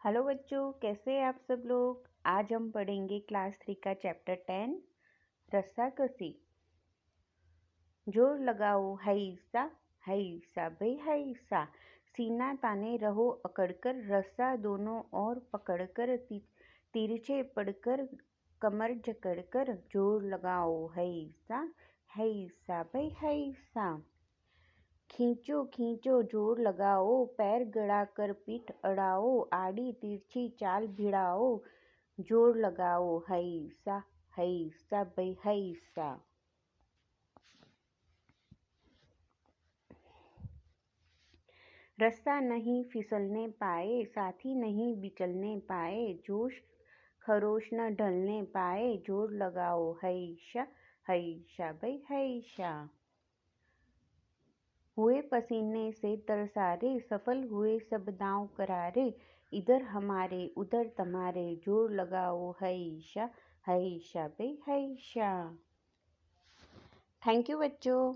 Hello बच्चों, कैसे हैं आप सब लोग। आज हम पढ़ेंगे क्लास 3 का चैप्टर 10 रस्साकसी। जोर लगाओ है ईसा सीना ताने रहो अकड़कर, रस्सा दोनों ओर पकड़कर, तिरछे पड़कर कमर जकड़कर, जोर लगाओ है ईसा है ईसा। खींचो खींचो जोर लगाओ, पैर गड़ाकर पीठ अड़ाओ, आड़ी तिरछी चाल भिड़ाओ, जोर लगाओ है ईसा है ईसा। रस्सा नहीं फिसलने पाए, साथी नहीं बिचलने पाए, जोश खरोश न ढलने पाए, जोर लगाओ है ईसा है ईसा। हुए पसीने से तरसारे, सफल हुए सब दांव करारे, इधर हमारे उधर तुम्हारे, जोर लगाओ है ईसा है ईसा। थैंक यू बच्चों।